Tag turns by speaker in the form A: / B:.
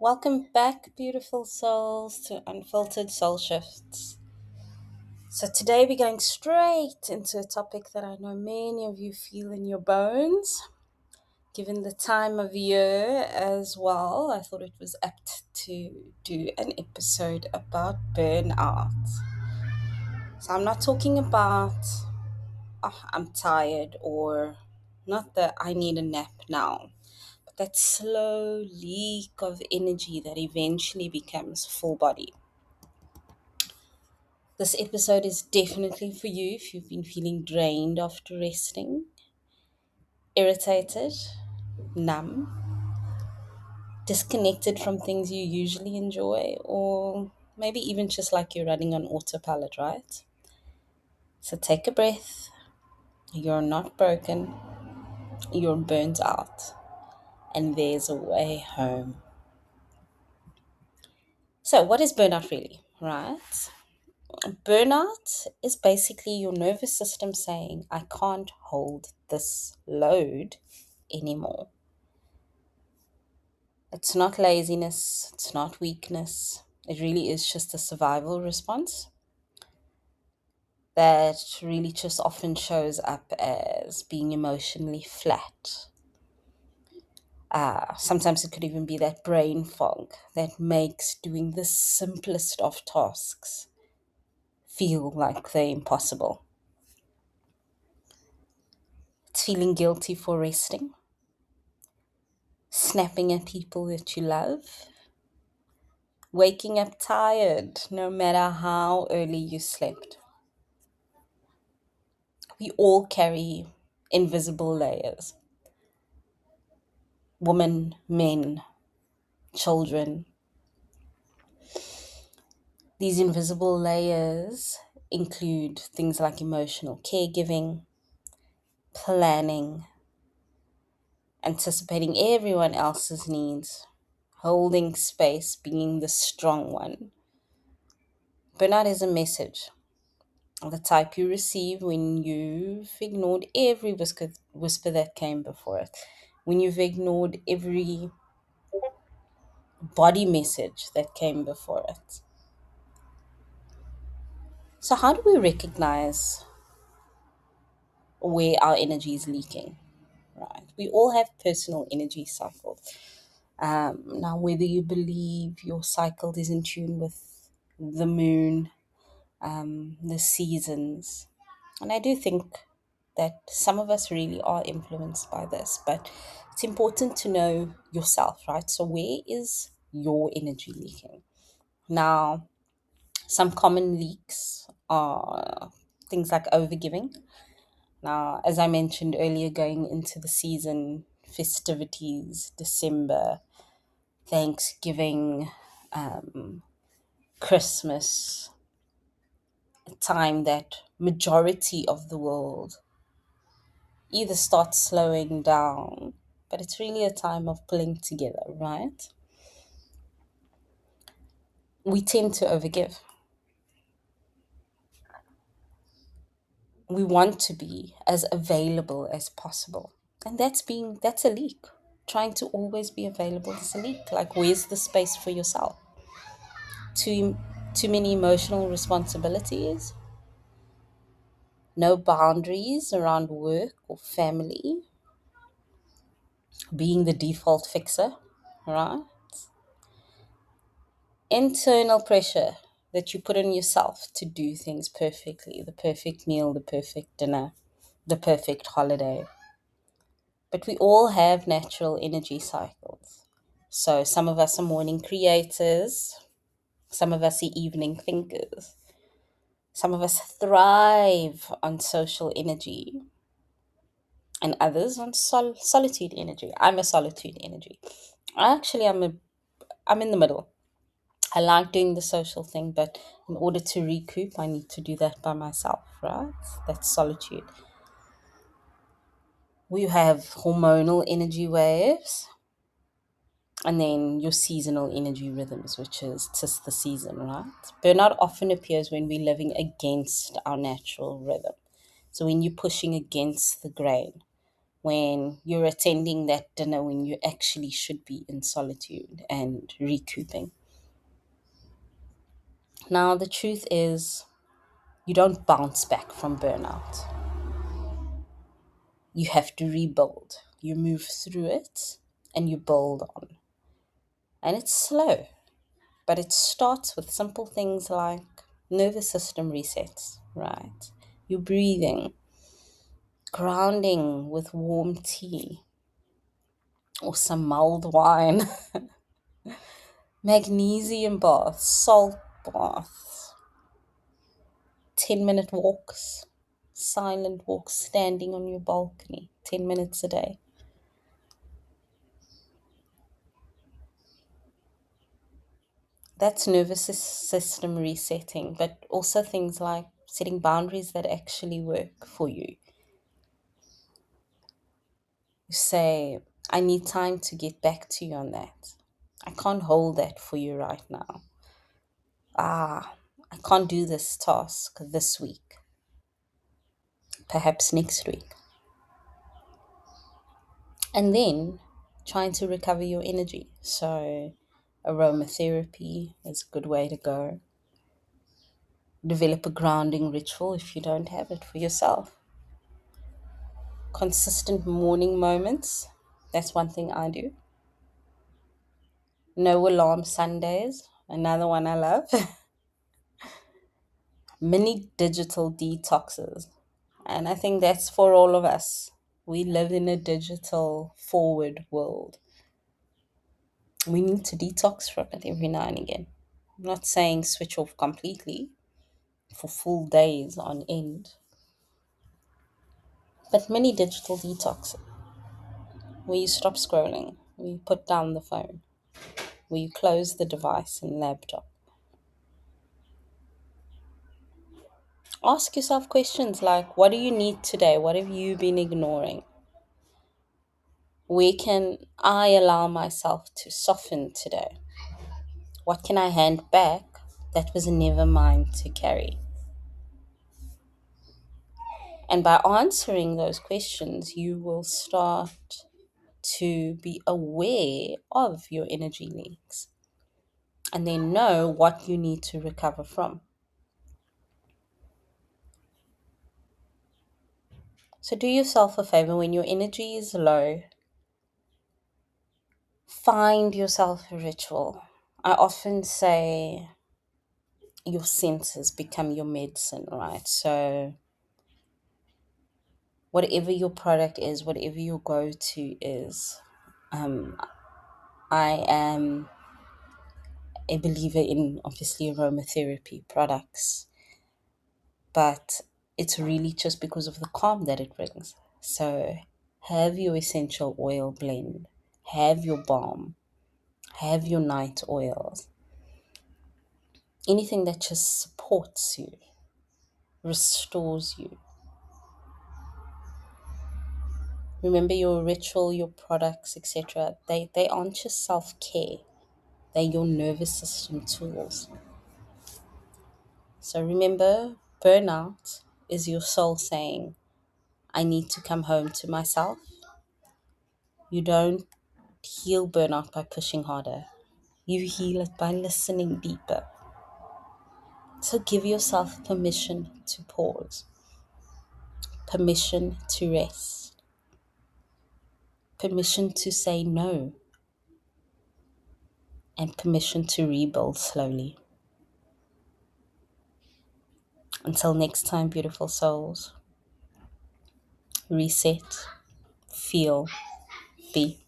A: Welcome back, beautiful souls, to Unfiltered Soul-Shifts. So, today we're going straight into a topic that I know many of you feel in your bones. Given the time of year as well, I thought it was apt to do an episode about burnout. So, I'm not talking about, oh, I'm tired, or not that I need a nap now. That slow leak of energy that eventually becomes full body. This episode is definitely for you if you've been feeling drained after resting, irritated, numb, disconnected from things you usually enjoy, or maybe even just like you're running on autopilot, right? So take a breath. You're not broken, you're burnt out, and there's a way home. So, what is burnout really, right? Burnout is basically your nervous system saying, I can't hold this load anymore. It's not laziness, it's not weakness. It really is just a survival response that really just often shows up as being emotionally flat. Sometimes it could even be that brain fog that makes doing the simplest of tasks feel like they're impossible. It's feeling guilty for resting, snapping at people that you love, waking up tired no matter how early you slept. We all carry invisible layers: women, men, children. These invisible layers include things like emotional caregiving, planning, anticipating everyone else's needs, holding space, being the strong one. Burnout is a message, the type you receive when you've ignored every whisper that came before it, when you've ignored every body message that came before it. So, how do we recognize where our energy is leaking? Right. We all have personal energy cycles. Now, whether you believe your cycle is in tune with the moon, the seasons, and I do think that some of us really are influenced by this, but it's important to know yourself, right? So, where is your energy leaking? Now, some common leaks are things like overgiving. Now, as I mentioned earlier, going into the season, festivities, December, Thanksgiving, Christmas, a time that majority of the world either starts slowing down, but it's really a time of pulling together, right? We tend to overgive. We want to be as available as possible. And that's a leak. Trying to always be available is a leak. Like, where's the space for yourself? Too many emotional responsibilities, no boundaries around work or family, being the default fixer, right? Internal pressure that you put on yourself to do things perfectly, the perfect meal, the perfect dinner, the perfect holiday. But we all have natural energy cycles. So some of us are morning creators, some of us are evening thinkers, some of us thrive on social energy, and others on solitude energy. I'm a solitude energy. I'm in the middle. I like doing the social thing, but in order to recoup, I need to do that by myself, right? That's solitude. We have hormonal energy waves, and then your seasonal energy rhythms, which is just the season, right? Burnout often appears when we're living against our natural rhythm. So when you're pushing against the grain, when you're attending that dinner when you actually should be in solitude and recouping. Now, the truth is, you don't bounce back from burnout. You have to rebuild. You move through it and you build on. And it's slow, but it starts with simple things like nervous system resets, right? You're breathing, grounding with warm tea or some mulled wine, magnesium baths, salt baths, 10-minute walks, silent walks, standing on your balcony, 10 minutes a day. That's nervous system resetting, but also things like setting boundaries that actually work for you. You say, I need time to get back to you on that. I can't hold that for you right now. I can't do this task this week, perhaps next week. And then trying to recover your energy. So, aromatherapy is a good way to go. Develop a grounding ritual if you don't have it for yourself. Consistent morning moments. That's one thing I do. No alarm Sundays. Another one I love. Mini digital detoxes. And I think that's for all of us. We live in a digital forward world. We need to detox from it every now and again. I'm not saying switch off completely for full days on end, but mini digital detox where you stop scrolling, where you put down the phone, where you close the device and laptop. Ask yourself questions like, what do you need today? What have you been ignoring? Where can I allow myself to soften today? What can I hand back that was never mine to carry? And by answering those questions, you will start to be aware of your energy leaks and then know what you need to recover from. So do yourself a favor when your energy is low, find yourself a ritual. I often say your senses become your medicine, right? So whatever your product is, whatever your go-to is, I am a believer in obviously aromatherapy products, but it's really just because of the calm that it brings. So have your essential oil blend, have your balm, have your night oils, anything that just supports you, restores you. Remember your ritual, your products, etc. They aren't just self-care, they're your nervous system tools. So remember, burnout is your soul saying, I need to come home to myself. You don't heal burnout by pushing harder. You heal it by listening deeper. So give yourself permission to pause, permission to rest, permission to say no, and permission to rebuild slowly. Until next time, beautiful souls, reset, feel, be.